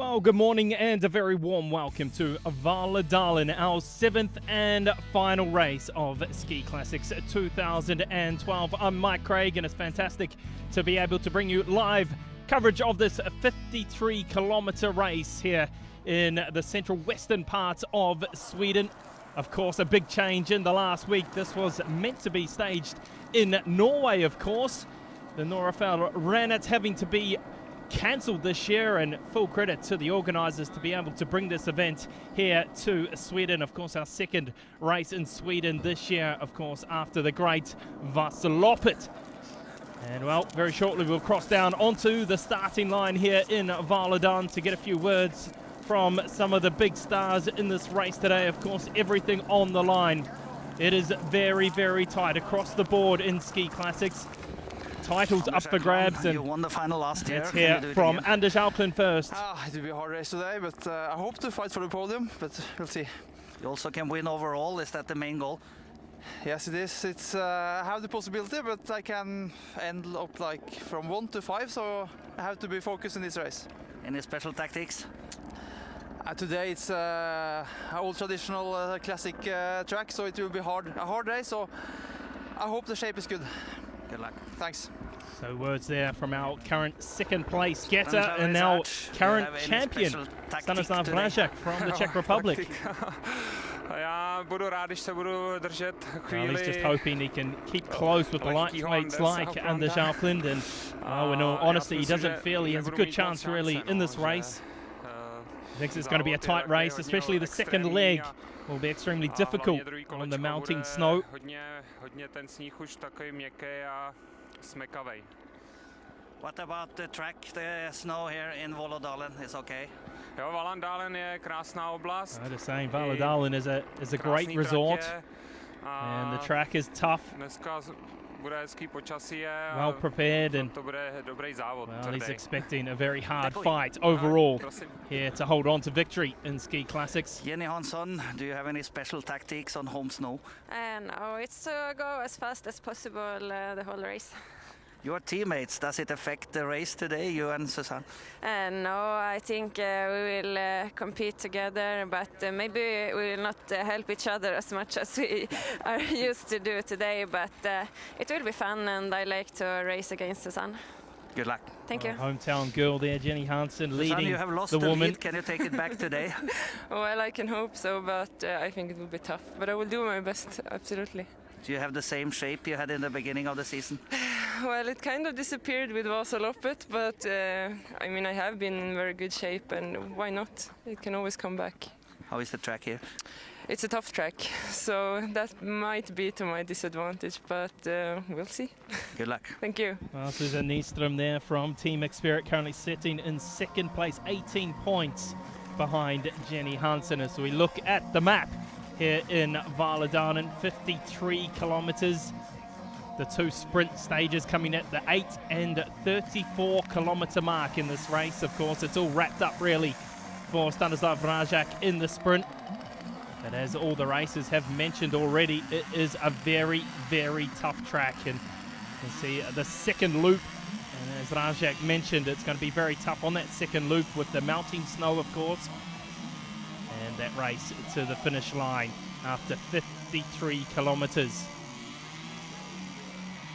Well, good morning and a very warm welcome to lodalen, our 7th and final race of Ski Classics 2012. I'm Mike Craig, and it's fantastic to be able to bring you live coverage of this 53-kilometre race here in the central western parts of Sweden. Of course, a big change in the last week. This was meant to be staged in Norway, of course. The Norafell Rennet having to be cancelled this year, and full credit to the organisers to be able to bring this event here to Sweden. Of course, our second race in Sweden this year, of course, after the great Vasaloppet. And well, very shortly we'll cross down onto the starting line here in Vålådalen to get a few words from some of the big stars in this race today. Of course, everything on the line. It is very, very tight across the board in Ski Classics. Titles up for grabs, and you won the final last year. Let's hear from Anders Alkland first. It will be a hard race today, but I hope to fight for the podium, but we'll see. You also can win overall. Is that the main goal? Yes, it is. It's I have the possibility, but I can end up like from 1 to 5, so I have to be focused in this race. Any special tactics? Today it's an old traditional classic track, so it will be a hard race. So I hope the shape is good. Good luck. Thanks. So words there from our current second place getter and now current champion, Stanislav Vrajak from the Czech Republic. Well, he's just hoping he can keep close with the lightweights like Anders Alkland, and in all honesty, he doesn't feel he has a good chance really in this race. He thinks it's going to be a tight race, especially the second leg will be extremely difficult on the mounting snow. What about the track? The snow here in Vålådalen is okay? Just saying, Vålådalen is a great resort, and the track is tough. Well prepared, and well, he's expecting a very hard fight overall here to hold on to victory in Ski Classics. Jenny Hansson, do you have any special tactics on home snow? No, it's to go as fast as possible the whole race. Your teammates, does it affect the race today, you and Susanne? No, I think we will compete together, but maybe we will not help each other as much as we are used to do today, but it will be fun, and I like to race against Susanne. Good luck. Thank you. Hometown girl there, Jenny Hansson, leading Susanne, you have lost the woman. Lead. Can you take it back today? Well, I can hope so, but I think it will be tough. But I will do my best, absolutely. Do you have the same shape you had in the beginning of the season? Well, it kind of disappeared with Vasaloppet, but I mean, I have been in very good shape, and why not? It can always come back. How is the track here? It's a tough track, so that might be to my disadvantage, but we'll see. Good luck. Thank you. Well, Susanne Nyström there from Team Experience, currently sitting in second place, 18 points behind Jenny Hansson. As we look at the map here in Vålådalen, 53 kilometres. The two sprint stages coming at the 8 and 34 kilometre mark in this race. Of course, it's all wrapped up really for Stanislav Vrajak in the sprint. But as all the racers have mentioned already, it is a very, very tough track. And you can see the second loop. And as Vrajak mentioned, it's going to be very tough on that second loop with the mounting snow, of course. And that race to the finish line after 53 kilometres.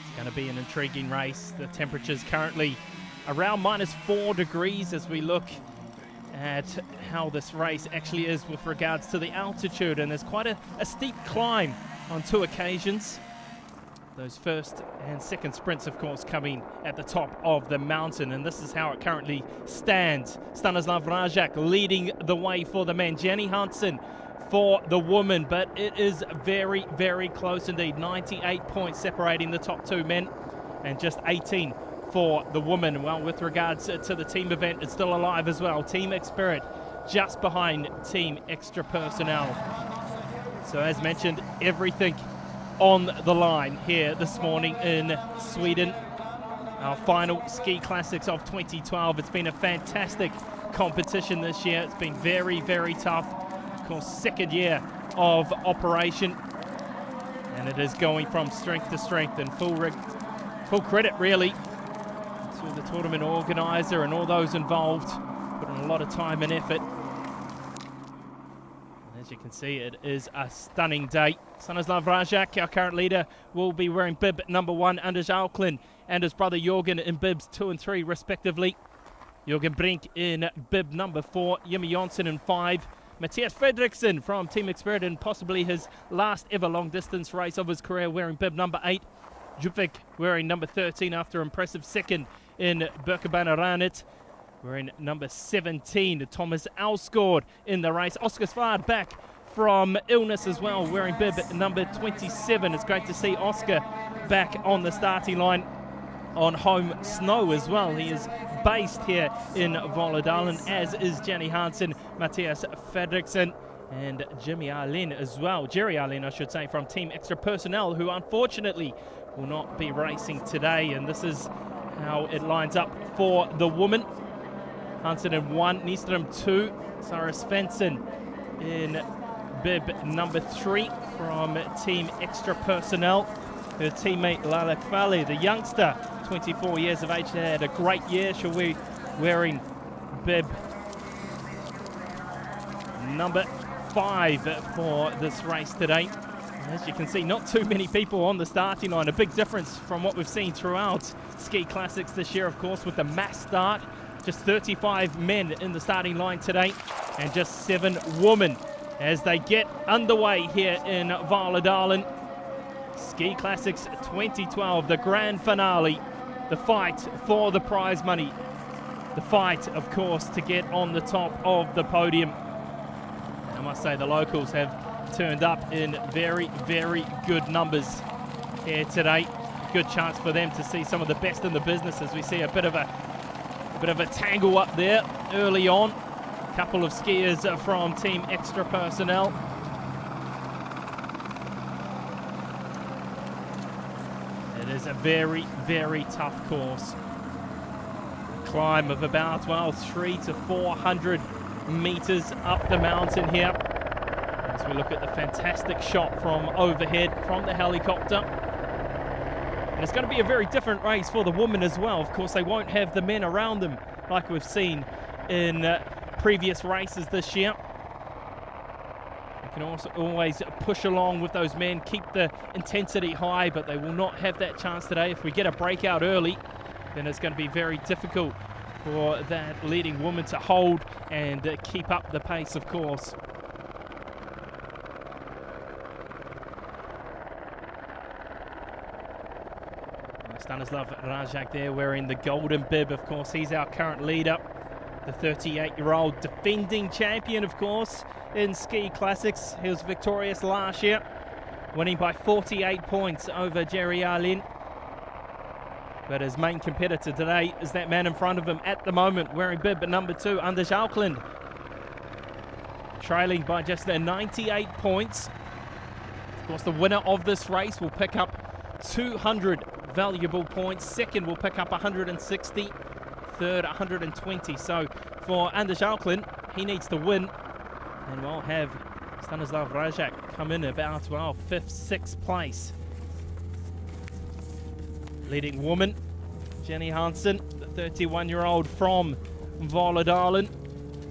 It's going to be an intriguing race. The temperature's currently around -4 degrees as we look at how this race actually is with regards to the altitude, and there's quite a steep climb on 2 occasions. Those first and second sprints, of course, coming at the top of the mountain, and this is how it currently stands. Stanislav Vrajak leading the way for the men. Jenny Hansson for the woman, but it is very, very close indeed. 98 points separating the top 2 men, and just 18 for the woman. Well, with regards to the team event, it's still alive as well. Team Experience just behind Team Extra Personnel. So as mentioned, everything on the line here this morning in Sweden. Our final Ski Classics of 2012. It's been a fantastic competition this year. It's been very, very tough. Of course, second year of operation, and it is going from strength to strength, and full credit really to the tournament organizer and all those involved. But and a lot of time and effort. As you can see, it is a stunning day. Stanislav Rajak, our current leader, will be wearing bib number 1, Anders Auckland, and his brother Jorgen in bibs 2 and 3 respectively. Jorgen Brink in bib number 4, Jimmy Jonsson in 5, Matthias Fredriksson from Team Expert in possibly his last ever long distance race of his career, wearing bib number 8. Jupvik wearing number 13 after impressive second in Birkebeiner Ranit. Wearing number 17, Thomas Alsgaard in the race. Oscar Svard back from illness as well, wearing bib number 27. It's great to see Oscar back on the starting line on home snow as well. He is based here in Lodalen, as is Jenny Hansen, Matthias Fredriksson, and Jerry Arlen, I should say, from Team Extra Personnel, who unfortunately will not be racing today. And this is how it lines up for the women. Hansen in 1, Nyström 2, Sarah Svensson in bib number 3 from Team Extra Personnel. Her teammate Lala Kvali, the youngster, 24 years of age, had a great year. She'll be wearing bib number 5 for this race today. As you can see, not too many people on the starting line. A big difference from what we've seen throughout Ski Classics this year, of course, with the mass start. Just 35 men in the starting line today, and just 7 women as they get underway here in Lodalen. Ski Classics 2012, the grand finale, the fight for the prize money, the fight, of course, to get on the top of the podium. And I must say, the locals have turned up in very, very good numbers here today. Good chance for them to see some of the best in the business, as we see a bit of a tangle up there early on. A couple of skiers from Team Extra Personnel. It is a very, very tough course. Climb of about, well, 300 to 400 meters up the mountain here. As we look at the fantastic shot from overhead from the helicopter. And it's going to be a very different race for the women as well. Of course, they won't have the men around them like we've seen in previous races this year. They can also always push along with those men, keep the intensity high, but they will not have that chance today. If we get a breakout early, then it's going to be very difficult for that leading woman to hold and keep up the pace, of course. Stanislav Rajak there wearing the golden bib, of course. He's our current leader, the 38-year-old defending champion, of course, in Ski Classics. He was victorious last year, winning by 48 points over Jerry Arlen. But his main competitor today is that man in front of him at the moment, wearing bib number 2, Anders Auckland, trailing by just 98 points. Of course, the winner of this race will pick up 200 valuable points. Second will pick up 160, third 120. So for Anders Auckland, he needs to win, and we'll have Stanislav Rajak come in about, well, 5th, 6th place. Leading woman, Jenny Hansen, the 31-year-old from Lodalen.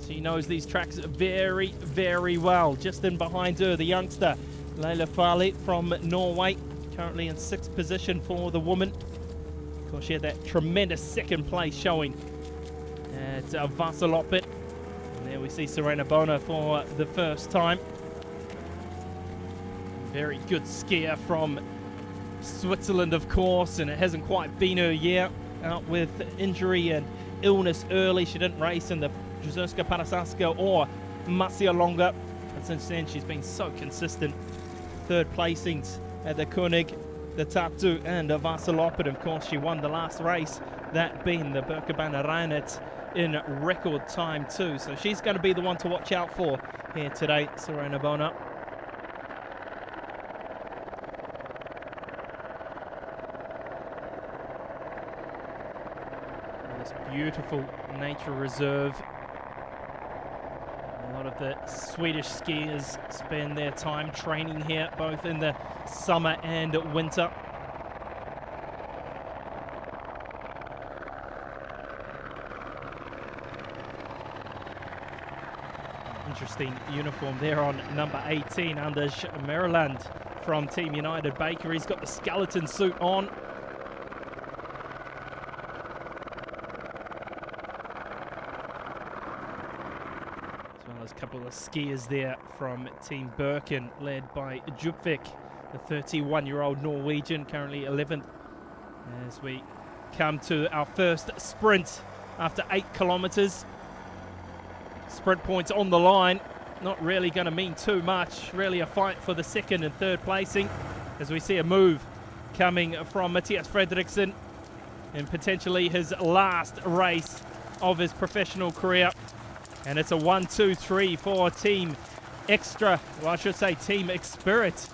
She knows these tracks very, very well. Just in behind her, the youngster, Leila Farley from Norway, currently in 6th position for the woman. Of course, she had that tremendous second place showing at Vasaloppet. And there we see Serena Bona for the first time. Very good skier from Switzerland, of course, and it hasn't quite been her year. Out with injury and illness early. She didn't race in the Jezerska Parasaska or Masia Longa, but since then she's been so consistent. 3rd placings at the König, the Tartu, and the Vasaloppet. Of course, she won the last race, that being the Birkebeiner Ranit, in record time too. So she's going to be the one to watch out for here today, Serena Bona. This beautiful nature reserve. A lot of the Swedish skiers spend their time training here, both in the summer and winter. Interesting uniform there on number 18, Anders Maryland from Team United Baker. He's got the skeleton suit on. As well as a couple of skiers there from Team Birken, led by Djupvik, the 31-year-old Norwegian, currently 11th. As we come to our first sprint after 8 kilometers. Sprint points on the line, not really going to mean too much. Really a fight for the second and third placing, as we see a move coming from Mattias Fredriksson in potentially his last race of his professional career. And it's a 1-2-3 for Team Extra, well, I should say Team Expirit.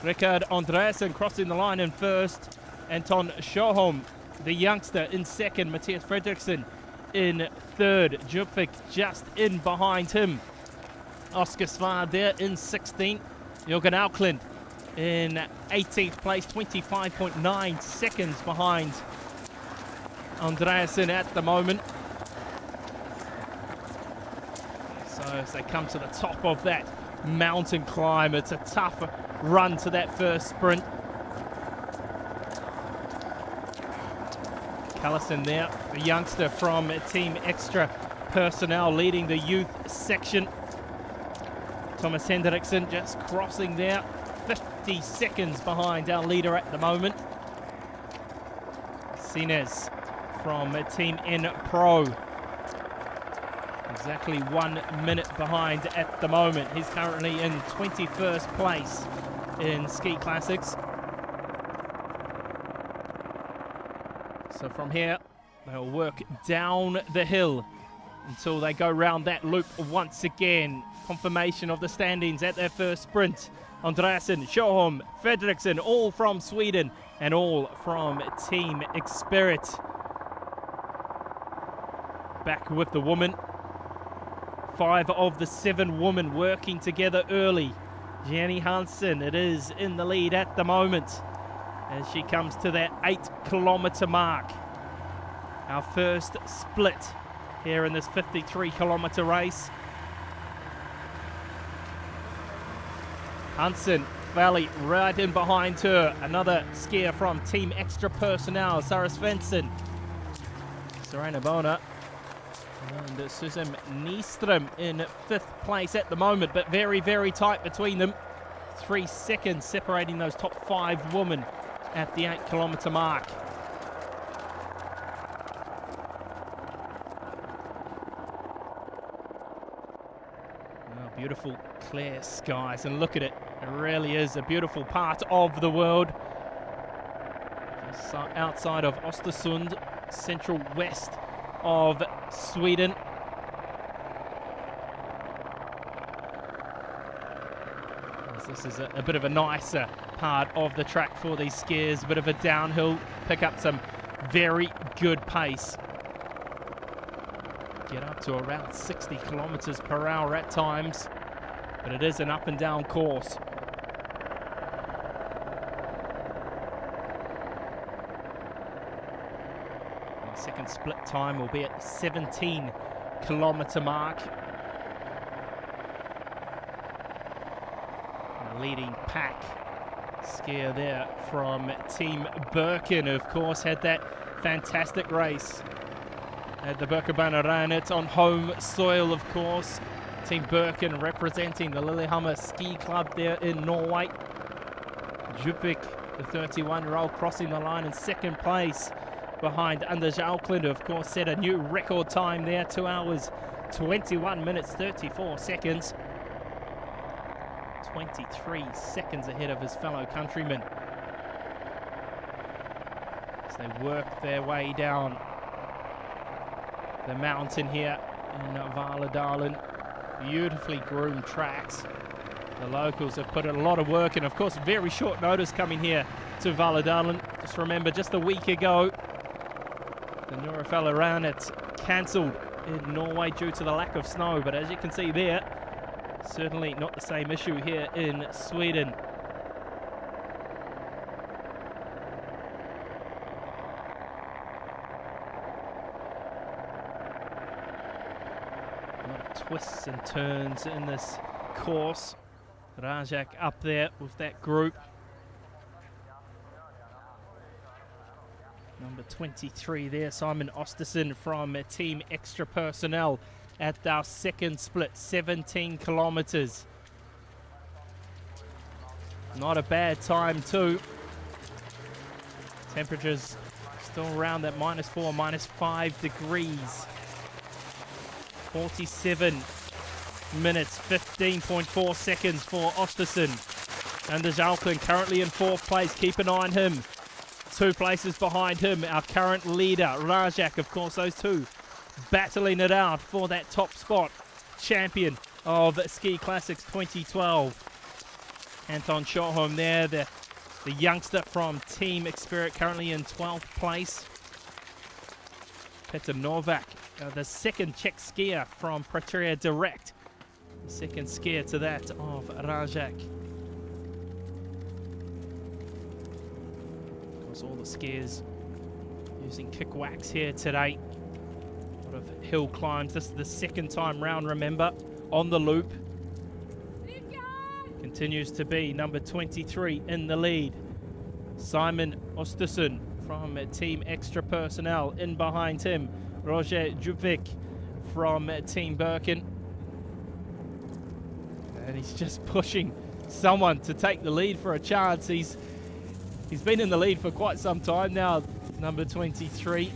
Rikard Andreasen crossing the line in first. Anton Sjöholm, the youngster, in second. Mattias Fredriksson in third. Djupvik just in behind him. Oscar Svard there in 16th. Jürgen Auckland in 18th place, 25.9 seconds behind Andreasen at the moment. So as they come to the top of that mountain climb, it's a tough run to that first sprint. Callison there, the youngster from Team Extra Personnel, leading the youth section. Thomas Hendrickson just crossing there, 50 seconds behind our leader at the moment. Sines from Team N Pro, exactly 1 minute behind at the moment. He's currently in 21st place in Ski Classics. So from here, they'll work down the hill until they go round that loop once again. Confirmation of the standings at their first sprint. Andreasen, Sjöholm, Fredriksson, all from Sweden and all from Team Expirit. Back with the woman. 5 of the 7 women working together early. Jenny Hansen, it is in the lead at the moment as she comes to that 8-kilometer mark. Our first split here in this 53-kilometer race. Hansen, Valley right in behind her. Another skier from Team Extra Personnel, Sarah Svensson, Serena Bona, and Susan Nyström in 5th place at the moment, but very, very tight between them. 3 seconds separating those top 5 women at the 8-kilometer mark. Oh, beautiful clear skies, and look at it. It really is a beautiful part of the world. Just outside of Östersund, central west of Sweden. This is a bit of a nicer part of the track for these skiers, a bit of a downhill, pick up some very good pace. Get up to around 60 kilometers per hour at times, but it is an up and down course. The second split time will be at the 17-kilometer mark. Leading pack skier there from Team Birken, of course, had that fantastic race at the Birkebanerennet on home soil, of course. Team Birken representing the Lillehammer Ski Club there in Norway. Djupvik, the 31-year-old, crossing the line in 2nd place behind Anders Auckland, who of course set a new record time there, 2 hours 21 minutes 34 seconds. 23 seconds ahead of his fellow countrymen as they work their way down the mountain here in Lodalen. Beautifully groomed tracks. The locals have put in a lot of work, and of course very short notice coming here to Lodalen. Just remember, just a week ago the Nordfjellet cancelled in Norway due to the lack of snow, but as you can see there, certainly not the same issue here in Sweden. twists and turns in this course. Rajak up there with that group. Number 23 there, Simon Osterson from Team Extra Personnel at our second split, 17 kilometers. Not a bad time too. Temperatures still around that -4, -5 degrees. 47 minutes, 15.4 seconds for Osterson. Anders Auckland currently in 4th place. Keep an eye on him. 2 places behind him, our current leader, Rajak, of course, those two battling it out for that top spot. Champion of Ski Classics 2012. Anton Shorholm there, the youngster from Team Xperit, currently in 12th place. Peter Novak, the second Czech skier from Pretoria Direct. The second skier to that of Rajak. Of course, all the skiers using kick wax here today. A lot of hill climbs. This is the second time round, remember, on the loop. Continues to be number 23 in the lead. Simon Osterson from Team Extra Personnel. In behind him, Roger Djupvik from Team Birken. And he's just pushing someone to take the lead for a chance. He's been in the lead for quite some time now, number 23.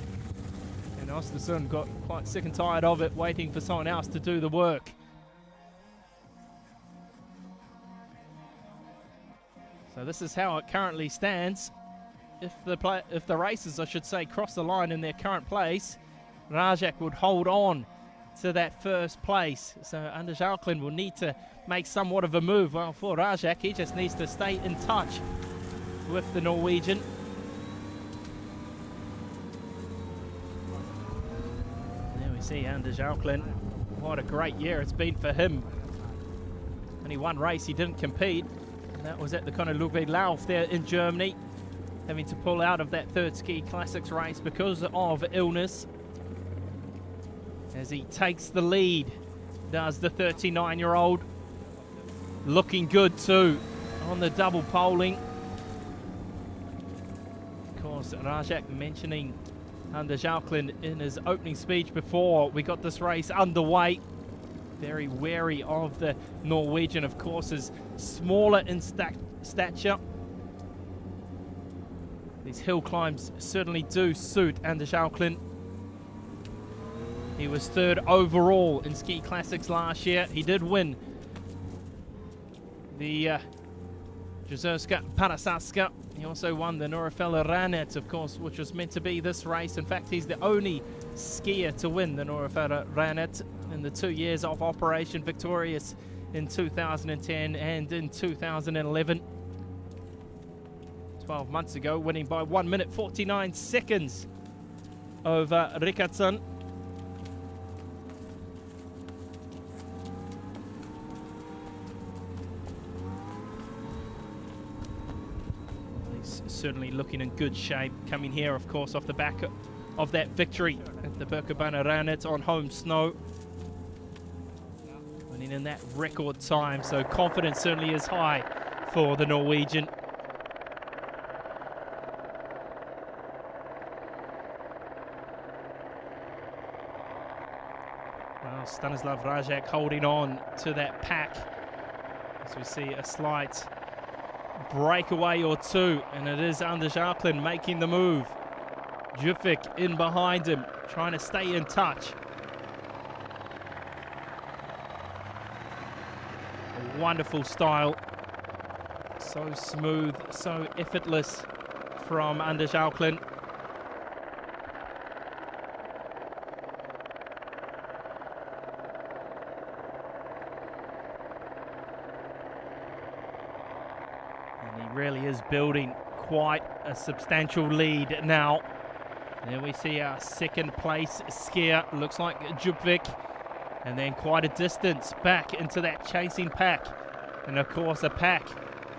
And Osterson got quite sick and tired of it, waiting for someone else to do the work. So this is how it currently stands. If the racers, I should say, cross the line in their current place, Rajak would hold on to that first place. So Anders Auckland will need to make somewhat of a move. Well, for Rajak, he just needs to stay in touch with the Norwegian. There we see Anders Auckland. What a great year it's been for him. Only one race he didn't compete. That was at the Königlich Lauf there in Germany, having to pull out of that third Ski Classics race because of illness. As he takes the lead, does the 39-year-old. Looking good too on the double poling. Of course, Rajak mentioning Anders Auckland in his opening speech before we got this race underway. Very wary of the Norwegian, of course, is smaller in stature. These hill climbs certainly do suit Anders Auckland. He was 3rd overall in Ski Classics last year. He did win the Jezerska Parasaska. He also won the Norefella Ranet, of course, which was meant to be this race. In fact, he's the only skier to win the Norefella Ranet in the 2 years of operation, victorious in 2010 and in 2011. 12 months ago, winning by 1 minute 49 seconds over Rickardsson. He's certainly looking in good shape, coming here, of course, off the back of that victory at the Birkebeiner Ranet on home snow. In that record time, so confidence certainly is high for the Norwegian. Well, Stanislav Rajak holding on to that pack as we see a slight breakaway or two, and it is Anders Auckland making the move. Djupvik in behind him, trying to stay in touch. Wonderful style, so smooth, so effortless from Anders Auckland. And he really is building quite a substantial lead now. There we see our second place skier, looks like Djupvik. And then quite a distance back into that chasing pack. And of course a pack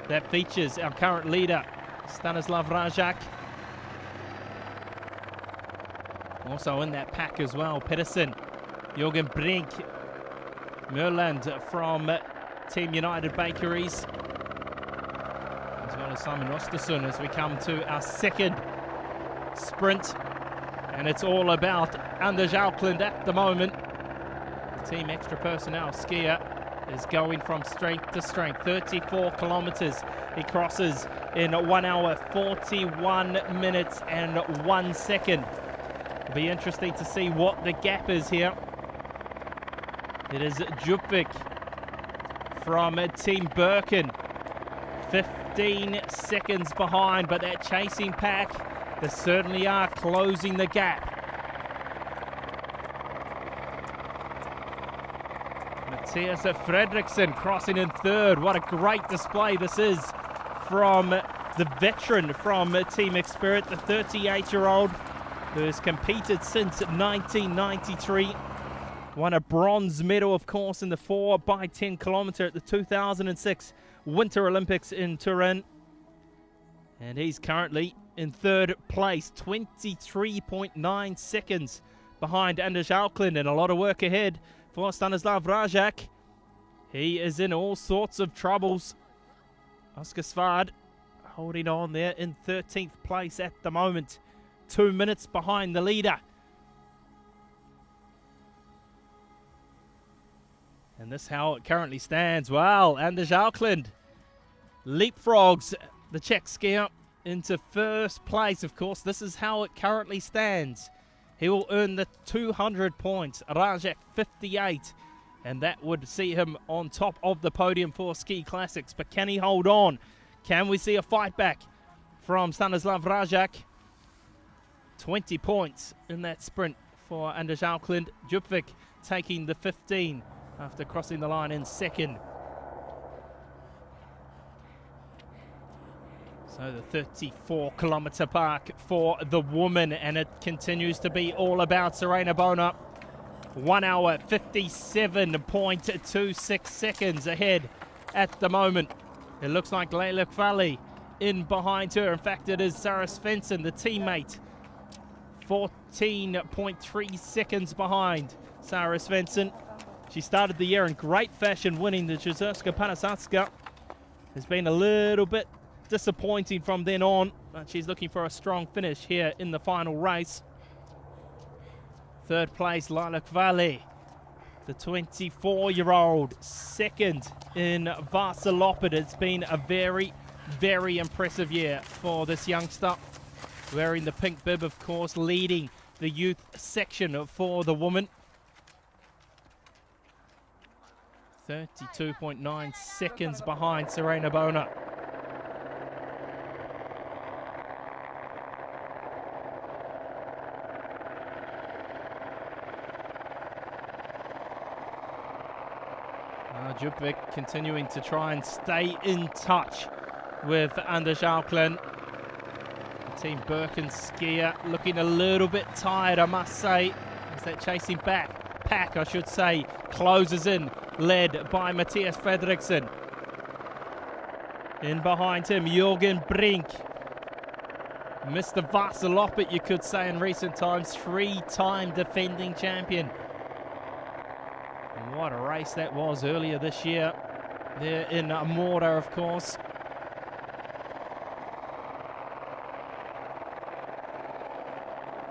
that features our current leader, Stanislav Rajak. Also in that pack as well, Pedersen, Jürgen Brink, Merland from Team United Bakeries, as well as Simon Osterson, as we come to our second sprint. And it's all about Anders Auckland at the moment. Team Extra Personnel skier is going from strength to strength. 34 kilometers he crosses in 1 hour, 41 minutes and 1 second. It'll be interesting to see what the gap is here. It is Djupvik from Team Birken, 15 seconds behind, but that chasing pack, they certainly are closing the gap. Mathias Fredriksson crossing in third. What a great display this is from the veteran from Team Xspirit, the 38-year-old who has competed since 1993. Won a bronze medal, of course, in the 4x10 kilometer at the 2006 Winter Olympics in Turin. And he's currently in third place, 23.9 seconds behind Anders Auckland, and a lot of work ahead for Stanislav Rajak. He is in all sorts of troubles. Oscar Svard holding on there in 13th place at the moment, 2 minutes behind the leader. And this is how it currently stands. Wow, Anders Auckland leapfrogs the Czech skier into first place. Of course, this is how it currently stands. He will earn the 200 points, Rajak 58, and that would see him on top of the podium for Ski Classics. But can he hold on? Can we see a fight back from Stanislav Rajak? 20 points in that sprint for Anders Auckland. Djupvik taking the 15 after crossing the line in second. So the 34-kilometer park for the woman, and it continues to be all about Serena Bona. 1 hour, 57.26 seconds ahead at the moment. It looks like Leila Kvali in behind her. In fact, it is Sarah Svensson, the teammate, 14.3 seconds behind Sarah Svensson. She started the year in great fashion, winning the Jezerska Panasatska. Has been a little bit disappointing from then on, but she's looking for a strong finish here in the final race. Third place, Leila Kvali, the 24-year-old, second in Vasalopet. It's been a very, very impressive year for this youngster. Wearing the pink bib, of course, leading the youth section for the woman. 32.9 seconds behind Serena Bona. Djupvik continuing to try and stay in touch with Anders Auckland. Team Birken skier looking a little bit tired, I must say, as that chasing pack, I should say, closes in, led by Mathias Fredriksson. In behind him, Jürgen Brink. Mr. Vasalopet, you could say, in recent times, 3-time defending champion. And what a race that was earlier this year there in Morta, of course.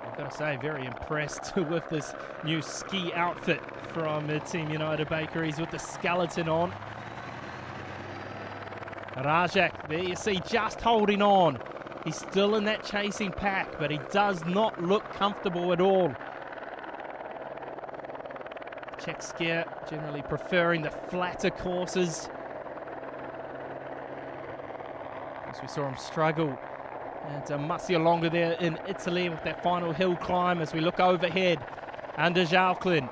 I've got to say, very impressed with this new ski outfit from Team United Bakeries with the skeleton on. Rajak, there you see, just holding on. He's still in that chasing pack, but he does not look comfortable at all. Czech skier generally preferring the flatter courses. As we saw him struggle at Marcialonga there in Italy with that final hill climb. As we look overhead, Anders Auckland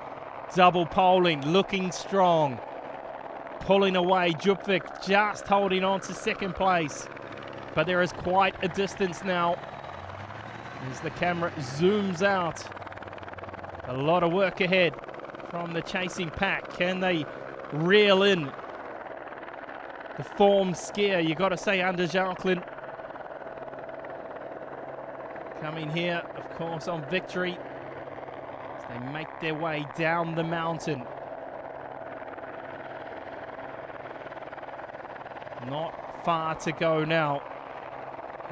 double poling, looking strong, pulling away. Djupvik just holding on to second place, but there is quite a distance now as the camera zooms out. A lot of work ahead from the chasing pack. Can they reel in the form skier? You got to say Anders Auckland coming here, of course, on victory as they make their way down the mountain. Not far to go now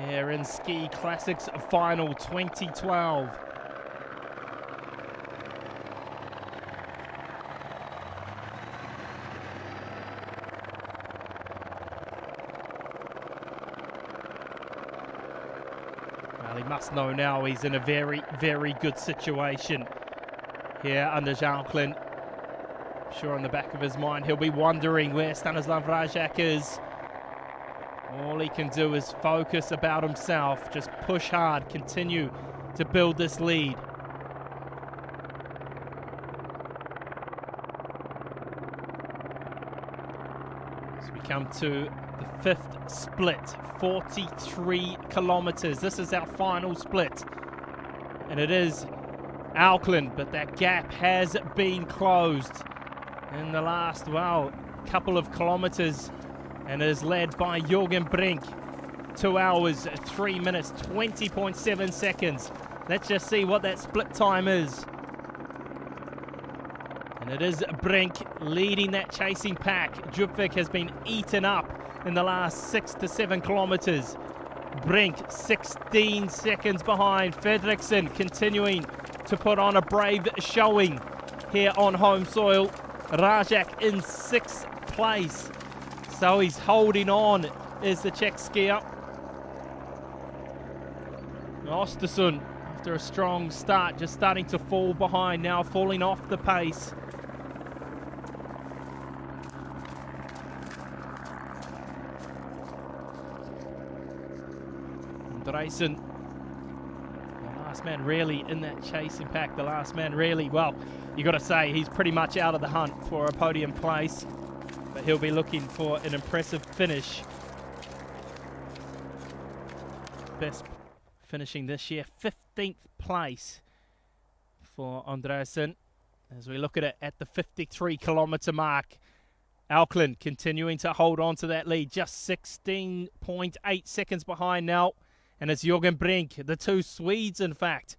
here in Ski Classics Final 2012. Well, he must know now he's in a very, very good situation here under Auckland. I'm sure on the back of his mind he'll be wondering where Stanislav Rajak is. All he can do is focus about himself, just push hard, continue to build this lead. So we come to the fifth split, 43 kilometers. This is our final split, and it is Auckland, but that gap has been closed in the last, well, couple of kilometers, and is led by Jürgen Brink. 2 hours, 3 minutes, 20.7 seconds. Let's just see what that split time is. And it is Brink leading that chasing pack. Djupvik has been eaten up in the last 6 to 7 kilometers. Brink 16 seconds behind. Fredriksson continuing to put on a brave showing here on home soil. Rajak in 6th place. So he's holding on, is the Czech skier. Ostersund, after a strong start, just starting to fall behind now, falling off the pace. Andresen, the last man really in that chasing pack, the last man really, well, you got to say he's pretty much out of the hunt for a podium place. But he'll be looking for an impressive finish. Best finishing this year, 15th place for Andresen. As we look at it at the 53-kilometer mark, Auckland continuing to hold on to that lead, just 16.8 seconds behind now. And it's Jürgen Brink, the two Swedes in fact.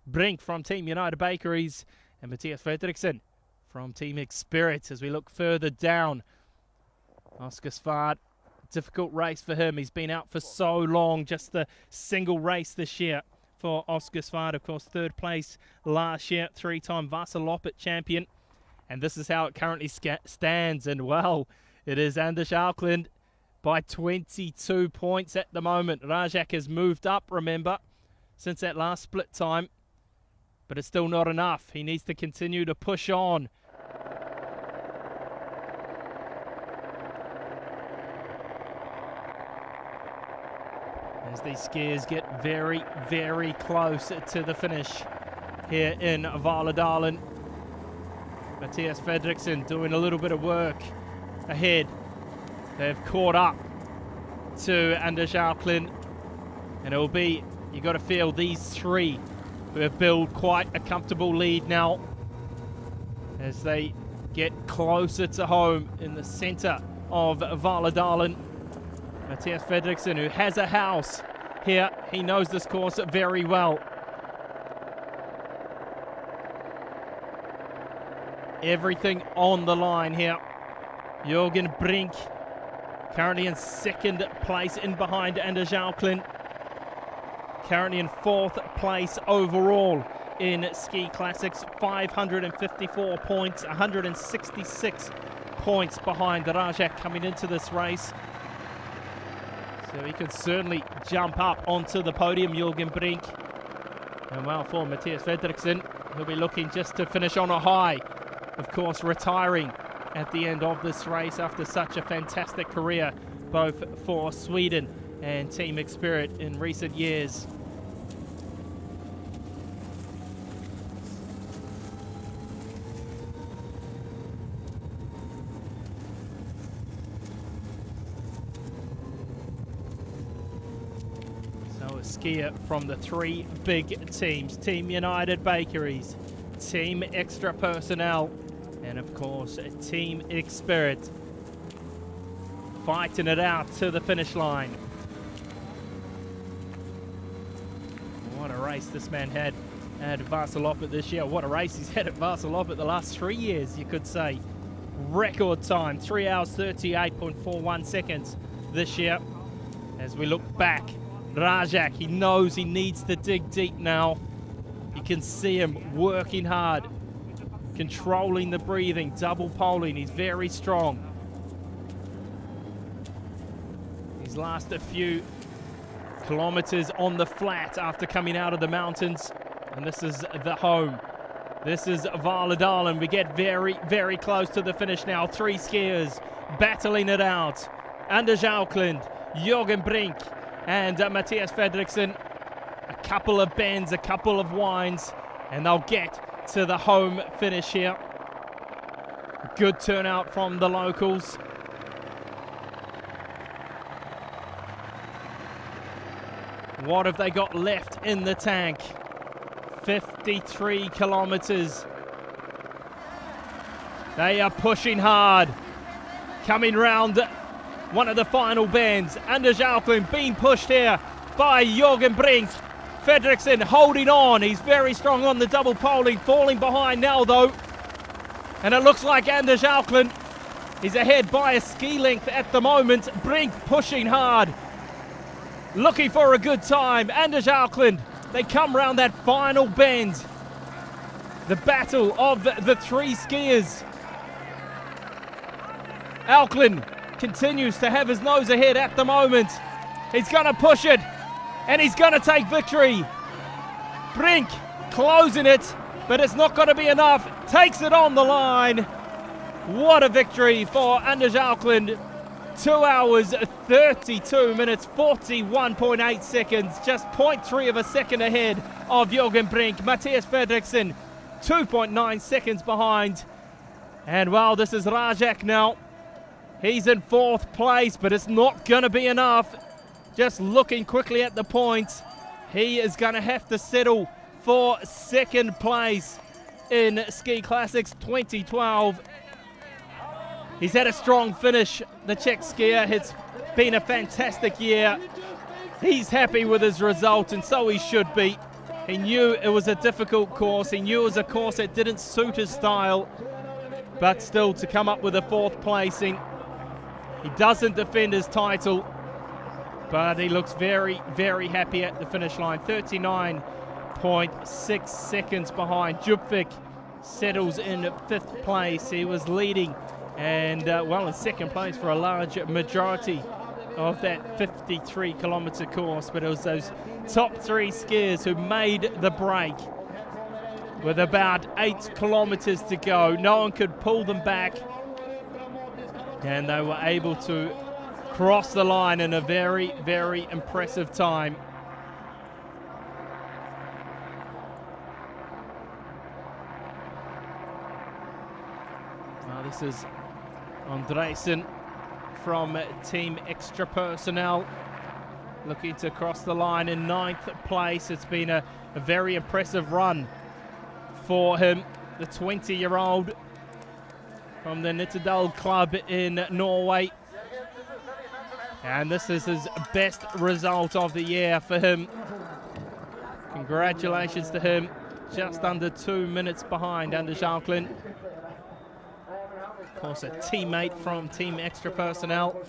Brink from Team United Bakeries and Mattias Fredriksson from Team Xspirit. As we look further down, Oscar Svart, difficult race for him. He's been out for so long. Just the single race this year for Oscar Svart. Of course, 3rd place last year. 3-time Vasaloppet champion. And this is how it currently stands. And, well, it is Anders Auckland by 22 points at the moment. Rajak has moved up, remember, since that last split time. But it's still not enough. He needs to continue to push on. As these skiers get very, very close to the finish here in Lodalen. Mattias Fredriksson doing a little bit of work ahead. They've caught up to Anders Auckland, and it will be, you got to feel, these three who have built quite a comfortable lead now as they get closer to home in the centre of Lodalen. Mattias Fredriksson, who has a house here, he knows this course very well. Everything on the line here. Jürgen Brink currently in 2nd place, in behind Anders Auckland. Currently in 4th place overall in Ski Classics. 554 points, 166 points behind Rajak coming into this race. So he could certainly jump up onto the podium, Jürgen Brink. And well, for Mattias Fredriksson, he'll be looking just to finish on a high. Of course, retiring at the end of this race after such a fantastic career, both for Sweden and Team Xspirit in recent years. So a skier from the 3 big teams, Team United Bakeries, Team Extra Personnel, and of course Team Xspirit, fighting it out to the finish line. What a race this man had at Vasaloppet this year. What a race he's had at Vasaloppet the last 3 years, you could say. Record time, 3 hours 38.41 seconds this year. As we look back, Rajak, he knows he needs to dig deep now. You can see him working hard, controlling the breathing, double poling. He's very strong. His last a few kilometers on the flat after coming out of the mountains. And this is the home. This is lodalen. We get very, very close to the finish now. 3 skiers battling it out. Anders Auckland, Jürgen Brink, and Matthias Fredriksson. A couple of bends, a couple of winds, and they'll get to the home finish here. Good turnout from the locals. What have they got left in the tank? 53 kilometers. They are pushing hard. Coming round one of the final bends. Anders Auckland being pushed here by Jürgen Brink. Fredriksson holding on. He's very strong on the double poling. Falling behind now though. And it looks like Anders Auckland is ahead by a ski length at the moment. Brink pushing hard. Looking for a good time. Anders Auckland. They come round that final bend. The battle of the 3 skiers. Auckland continues to have his nose ahead at the moment. He's going to push it. And he's going to take victory. Brink closing it. But it's not going to be enough. Takes it on the line. What a victory for Anders Auckland. 2 hours, 32 minutes, 41.8 seconds, just 0.3 of a second ahead of Jürgen Brink. Matthias Fredriksson, 2.9 seconds behind. And well, this is Rajak now. He's in 4th place, but it's not going to be enough. Just looking quickly at the points, he is going to have to settle for 2nd place in Ski Classics 2012. He's had a strong finish, the Czech skier. It's been a fantastic year. He's happy with his result, and so he should be. He knew it was a difficult course. He knew it was a course that didn't suit his style. But still, to come up with a 4th placing. He doesn't defend his title, but he looks very, very happy at the finish line. 39.6 seconds behind. Djupvik settles in 5th place. He was leading and well in 2nd place for a large majority of that 53-kilometer course, but it was those top 3 skiers who made the break with about 8 kilometers to go. No one could pull them back, and they were able to cross the line in a very, very impressive time. Now this is Andresen from Team Extra Personnel, looking to cross the line in 9th place. It's been a very impressive run for him, the 20-year-old from the Nittedal club in Norway. And this is his best result of the year for him. Congratulations to him. Just under 2 minutes behind Anders Auckland. Of course, a teammate from Team Extra Personnel.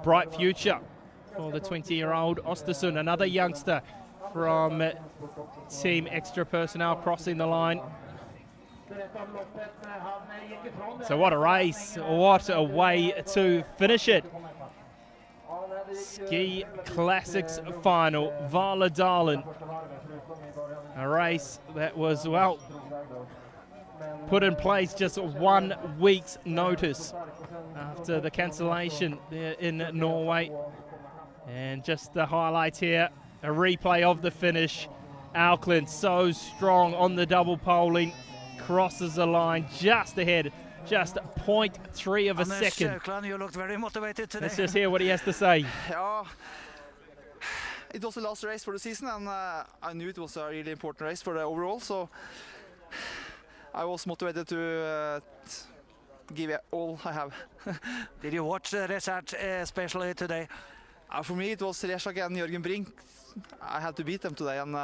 Bright future for the 20-year-old. Ostersund, another youngster from Team Extra Personnel, crossing the line. So what a race. What a way to finish it. Ski Classics final, lodalen. A race that was, well, put in place just 1 week's notice after the cancellation there in Norway. And just the highlight here, a replay of the finish. Auckland so strong on the double poling, crosses the line just ahead, just 0.3 of a second. Auckland, you looked very motivated today. Let's just hear what he has to say. Yeah, it was the last race for the season, and I knew it was a really important race for the overall, so I was motivated to give it all I have. Did you watch the result especially today? For me, it was Reshak and Jürgen Brink. I had to beat them today, and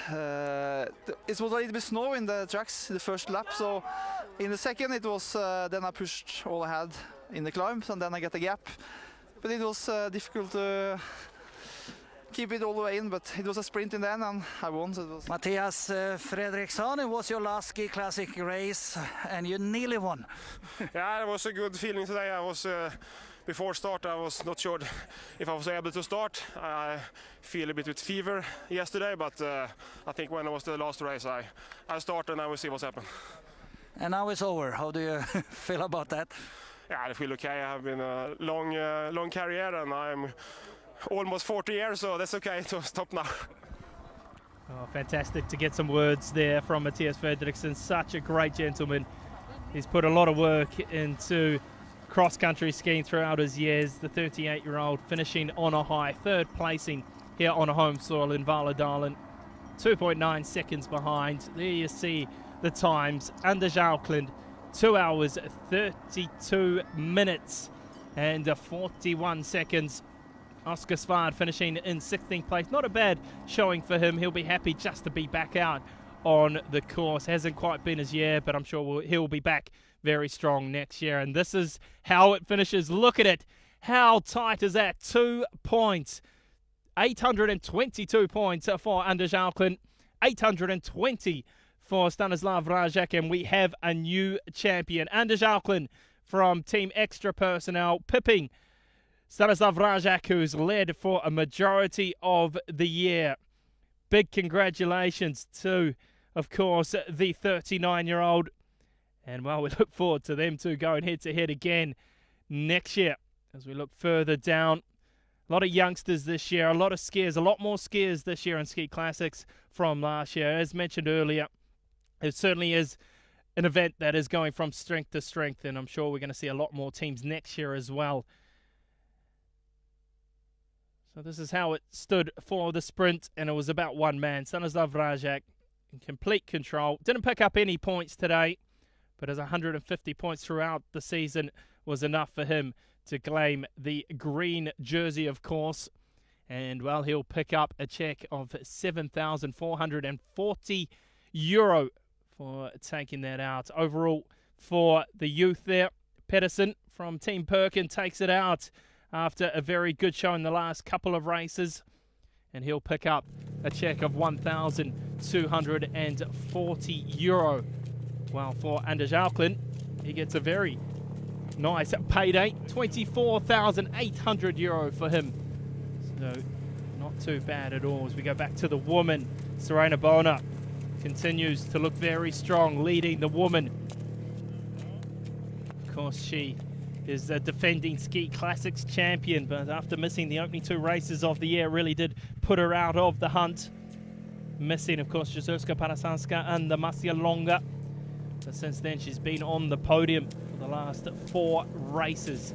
it was a little bit snow in the tracks in the first lap, so in the second it was then I pushed all I had in the climbs, and then I got a gap. but it was difficult to keep it all the way in, but it was a sprint in the end and I won. So it was Mathias Fredriksson, it was your last ski classic race and you nearly won. Yeah, it was a good feeling today. I was before start I was not sure if I was able to start. I feel a bit with fever yesterday, but I think when it was the last race I started and I will see what's happened. And now it's over. How do you feel about that? Yeah, I feel okay. I have been a long career and I'm almost 40 years, so that's okay to stop now. Oh, fantastic to get some words there from Mathias Fredriksson. Such a great gentleman. He's put a lot of work into cross-country skiing throughout his years. The 38-year-old finishing on a high, third placing here on a home soil in Lodalen. 2.9 seconds behind. There you see the times. Anders Auckland, 2 hours, 32 minutes and 41 seconds. Oscar Svard finishing in 16th place. Not a bad showing for him. He'll be happy just to be back out on the course. Hasn't quite been his year, but I'm sure he'll be back very strong next year. And this is how it finishes. Look at it. How tight is that? 2 points. 822 points for Anders Auckland. 820 for Stanislav Rajak. And we have a new champion. Anders Auckland from Team Extra Personnel, pipping Stanislav Rajak, who's led for a majority of the year. Big congratulations to, of course, the 39-year-old. And, well, we look forward to them two going head-to-head again next year as we look further down. A lot of youngsters this year, a lot of skiers, a lot more skiers this year in Ski Classics from last year. As mentioned earlier, it certainly is an event that is going from strength to strength, and I'm sure we're going to see a lot more teams next year as well. So this is how it stood for the sprint, and it was about one man, Stanislav Rajak, in complete control. Didn't pick up any points today, but as 150 points throughout the season was enough for him to claim the green jersey, of course. And, well, he'll pick up a check of €7,440 for taking that out. Overall, for the youth there, Pedersen from Team Perkin takes it out after a very good show in the last couple of races. And he'll pick up a check of €1,240. Well, for Anders Auckland, he gets a very nice payday, €24,800 for him. So not too bad at all. As we go back to the woman, Serena Bona continues to look very strong, leading the woman. Of course, she is the defending Ski Classics champion, but after missing the opening 2 races of the year, really did put her out of the hunt. Missing, of course, Jezerska Parasanska and the Masia Longa. But since then, she's been on the podium for the last 4 races.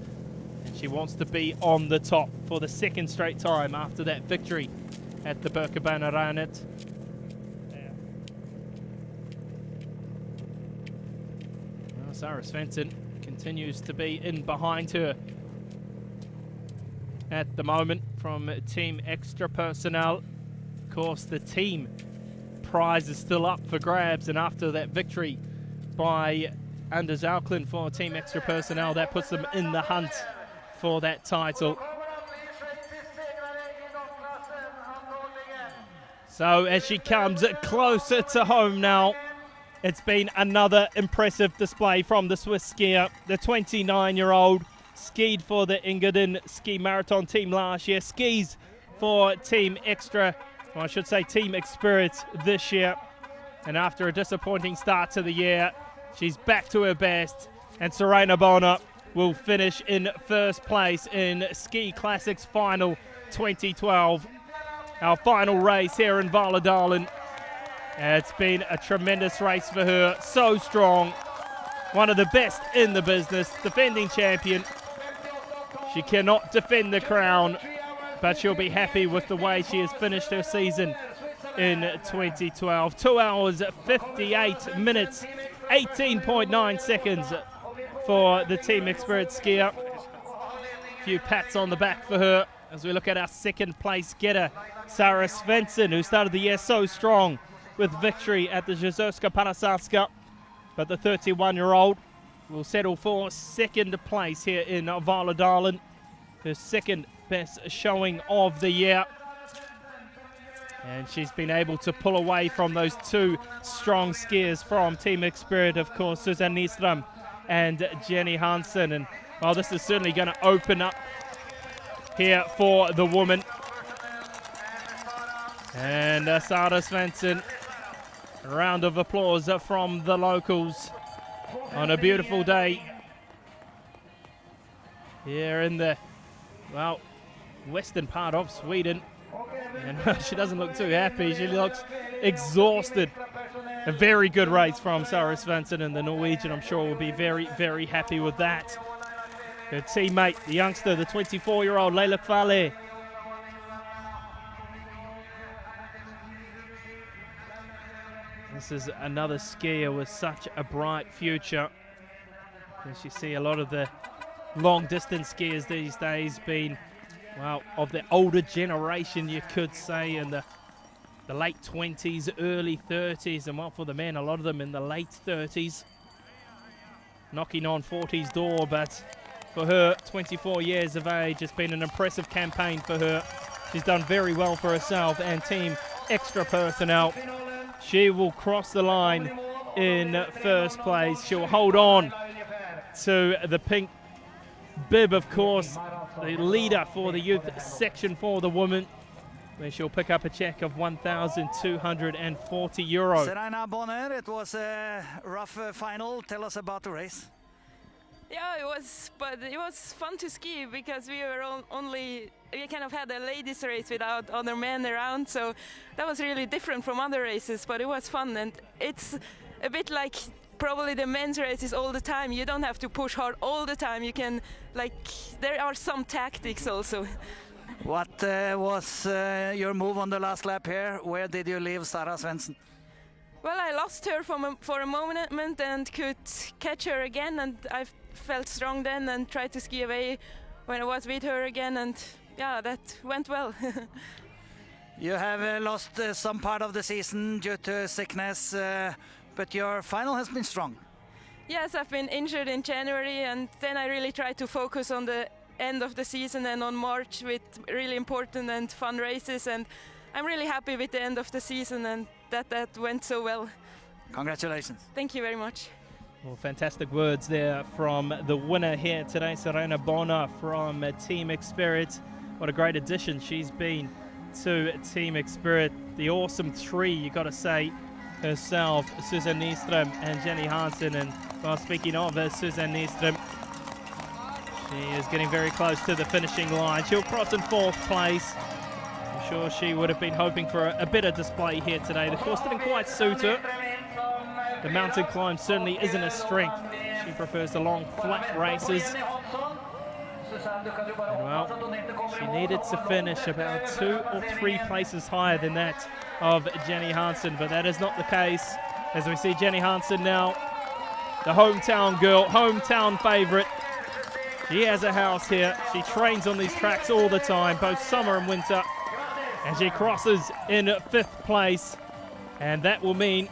And she wants to be on the top for the second straight time after that victory at the Birkebeiner Ranet. Well, Sarah Svensson continues to be in behind her at the moment from Team Extra Personnel. Of course, the team prize is still up for grabs, and after that victory by Anders Auckland for Team Extra Personnel, that puts them in the hunt for that title. So as she comes closer to home now, it's been another impressive display from the Swiss skier. The 29-year-old skied for the Engadin Ski Marathon team last year, skis for Team Extra, or I should say Team Experience this year. And after a disappointing start to the year, she's back to her best, and Serena Bona will finish in first place in Ski Classics Final 2012. Our final race here in Lodalen. It's been a tremendous race for her, so strong. One of the best in the business, defending champion. She cannot defend the crown, but she'll be happy with the way she has finished her season in 2012. 2 hours, 58 minutes, 18.9 seconds for the Team Experience skier. A few pats on the back for her as we look at our second place getter, Sarah Svensson, who started the year so strong with victory at the Jezerska Parasanska. But the 31-year-old will settle for second place here in Lodalen. her second best showing of the year. And she's been able to pull away from those two strong skiers from Team Spirit, of course, Susanne Nyström and Jenny Hansen. And well, this is certainly going to open up here for the woman. And Sara Svensson, a round of applause from the locals on a beautiful day here in the, well, western part of Sweden. And she doesn't look too happy. She looks exhausted. A very good race from Sara Svensson, and the Norwegian, I'm sure, will be very, very happy with that. Her teammate, the youngster, the 24-year-old Leila Kvale. This is another skier with such a bright future. As you see, a lot of the long-distance skiers these days being, well, of the older generation, you could say, in the late 20s, early 30s, and well, for the men, a lot of them in the late 30s, knocking on 40's door. But for her, 24 years of age, it's been an impressive campaign for her. She's done very well for herself and Team Extra personnel. She will cross the line in first place. She'll hold on to the pink bib, of course, the leader for the youth section for the woman, where she'll pick up a check of €1,240. Serena Bonner, it was a rough final. Tell us about the race. Yeah, it was, but it was fun to ski because we were we kind of had a ladies race without other men around, so that was really different from other races, but it was fun. And it's a bit like probably the men's races all the time. You don't have to push hard all the time. You can, like, there are some tactics also. What was your move on the last lap here? Where did you leave Sara Svensson? Well, I lost her for a moment and could catch her again, and I felt strong then and tried to ski away when I was with her again, and yeah, that went well. You have lost some part of the season due to sickness, but your final has been strong. Yes, I've been injured in January, and then I really tried to focus on the end of the season and on March with really important and fun races, and I'm really happy with the end of the season and that went so well. Congratulations. Thank you very much. Well, fantastic words there from the winner here today, Serena Bonner from Team Spirit. What a great addition she's been to Team Spirit. The awesome three, you got to say, herself, Susanne Nyström and Jenny Hansen. And well, speaking of Susanne Nyström, she is getting very close to the finishing line. She'll cross in fourth place. I'm sure she would have been hoping for a better display here today. The course didn't quite suit her. The mountain climb certainly isn't a strength. She prefers the long, flat races. And well, she needed to finish about 2 or 3 places higher than that of Jenny Hansen, but that is not the case. As we see Jenny Hansen now, the hometown girl, hometown favorite. She has a house here. She trains on these tracks all the time, both summer and winter. And she crosses in 5th place. And that will mean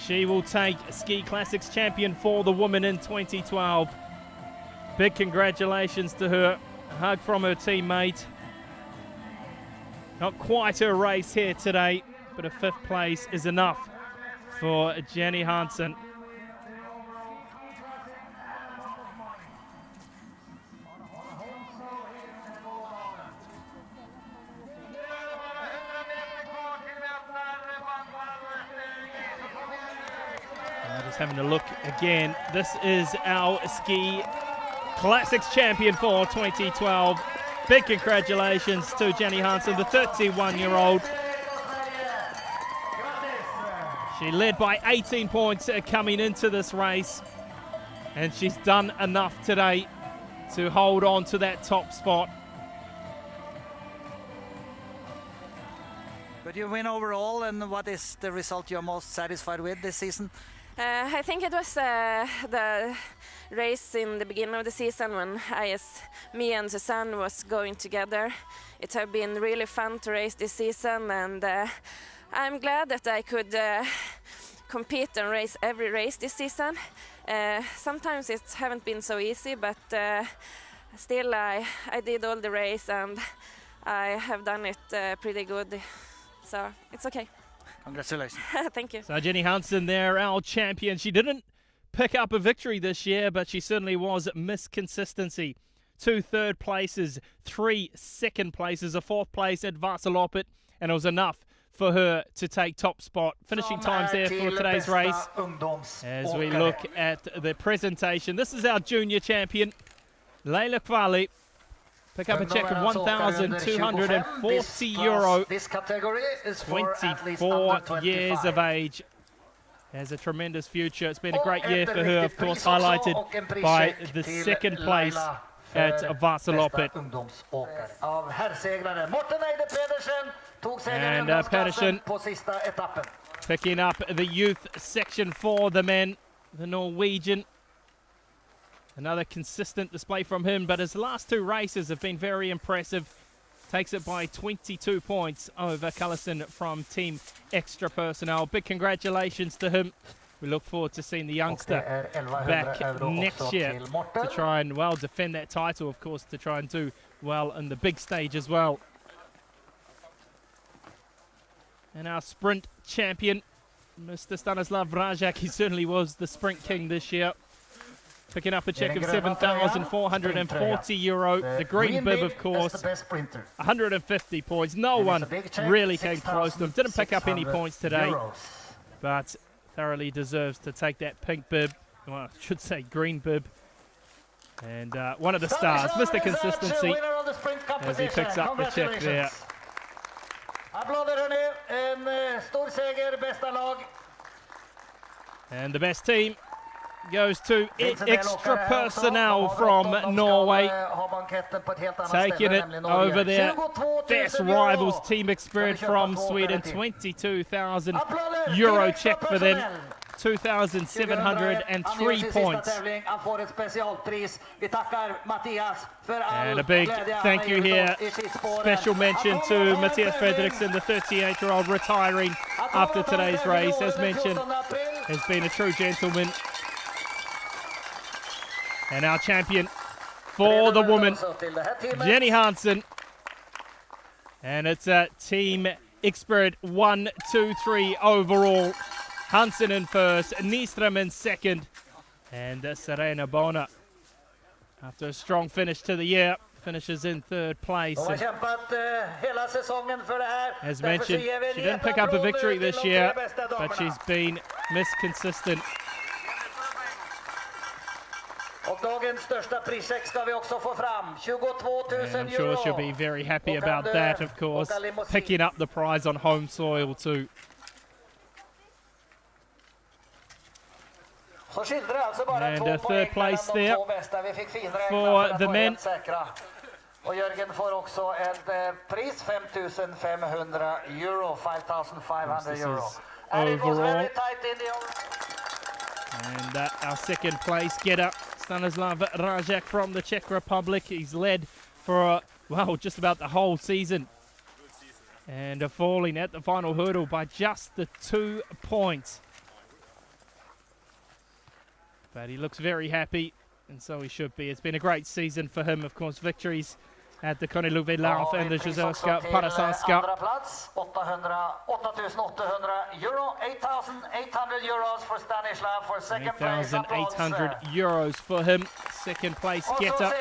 she will take Ski Classics champion for the woman in 2012. Big congratulations to her. A hug from her teammate. Not quite her race here today, but a 5th place is enough for Jenny Hansen. Just having a look again. This is our Ski Classics champion for 2012. Big congratulations to Jenny Hansen, the 31-year-old. She led by 18 points coming into this race, and she's done enough today to hold on to that top spot. But you win overall, and what is the result you're most satisfied with this season? I think it was the race in the beginning of the season when me and Susanne was going together. It has been really fun to race this season, and I'm glad that I could compete and race every race this season. Sometimes it haven't been so easy, but still I did all the race and I have done it pretty good, so it's okay. Congratulations. Thank you. So Jenny Hansen there, our champion. She didn't pick up a victory this year, but she certainly was Miss Consistency. 2 third places, 3 second places, a 4th place at Vasaloppet, and it was enough for her to take top spot. Finishing times there for today's race. As we look at the presentation, this is our junior champion, Leila Kvali. Pick up a check of €1,240. This category is for 24 years of age. Has a tremendous future. It's been a great year for her, of course, highlighted by the 2nd place at Vasaloppet. And Pedersen picking up the youth section for the men, the Norwegian. Another consistent display from him, but his last 2 races have been very impressive. Takes it by 22 points over Callison from Team Extra Personnel. Big congratulations to him. We look forward to seeing the youngster back next year to try and, well, defend that title, of course, to try and do well in the big stage as well. And our sprint champion, Mr. Stanislav Rajak, he certainly was the sprint king this year. Picking up a check of €7,440. The green bib, of course, 150 points. No one really came close to him. Didn't pick up any points today, but thoroughly deserves to take that pink bib. Well, I should say green bib. And one of the stars, Mr. Consistency, as he picks up the check there. And the best team goes to Extra Personnel from Norway, taking it over their best rivals, Team Expert from Sweden. €22,000 check for them, 2,703 points. And a big thank you here, special mention to Matthias Fredriksson, the 38-year-old retiring after today's race. As mentioned, has been a true gentleman. And our champion for the woman, Jenny Hansen. And it's a Team Expert 1, 2, 3 overall. Hansen in first, Nyström in second. And Serena Bona, after a strong finish to the year, finishes in 3rd place. As mentioned, she didn't pick up a victory this year, but she's been Miss Consistent. And I'm sure she'll be very happy about that, of course. Picking up the prize on home soil too. And a 3rd place there for the men. Och Jörgen får också ett pris, €5,500, €5,500. Overall. And our 2nd place getter, Stanislav Rajak from the Czech Republic. He's led for, well, just about the whole season. And falling at the final hurdle by just the 2 points. But he looks very happy, and so he should be. It's been a great season for him, of course. Victories at the Konneluve Lauf and the Jezerska Parasanska. €8,800 for Stanislav for 2nd place. €8,800 for him, 2nd place getter.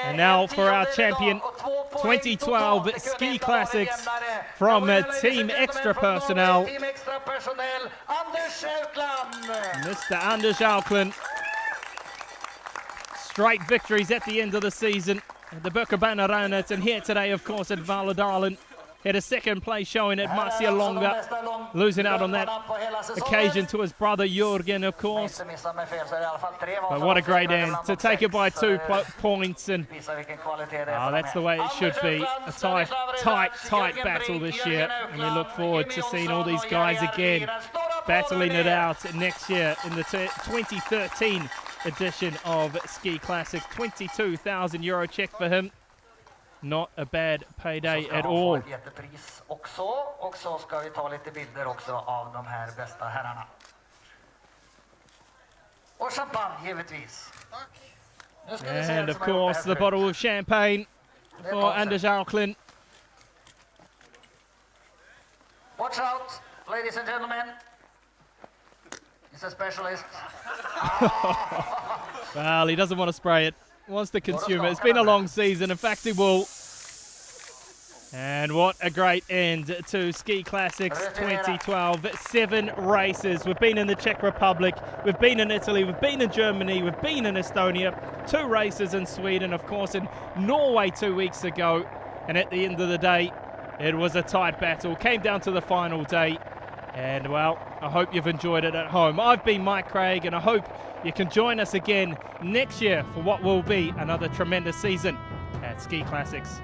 And now for our champion, 2012 Ski Classics from Team Extra Personnel, Mr. Anders Auckland. Straight victories at the end of the season. The Birkebeiner Raunet, and here today, of course, at Lodalen. Had a 2nd place showing at Marcialonga, losing out on that occasion to his brother Jürgen, of course. But what a great end to take it by 2 points, and that's the way it should be. A tight battle this year, and we look forward to seeing all these guys again battling it out next year in the 2013 edition of Ski Classics. €22,000 check for him. Not a bad payday at all. Och så ska vi ta lite bilder också av de här bästa herrarna. Och champagne givetvis. Nu ska vi se And vem of som har gjort course, det the här förut. bottle of champagne Det är for pausen. Anders Auklin. Watch out, ladies and gentlemen. He's a specialist. Well, he doesn't want to spray it. Wants to consume it. It's been a long season. In fact, he will. And what a great end to Ski Classics 2012. 7 races. We've been in the Czech Republic, we've been in Italy, we've been in Germany, we've been in Estonia, 2 races in Sweden, of course, in Norway 2 weeks ago. And at the end of the day, it was a tight battle. Came down to the final day. And, well, I hope you've enjoyed it at home. I've been Mike Craig, and I hope you can join us again next year for what will be another tremendous season at Ski Classics.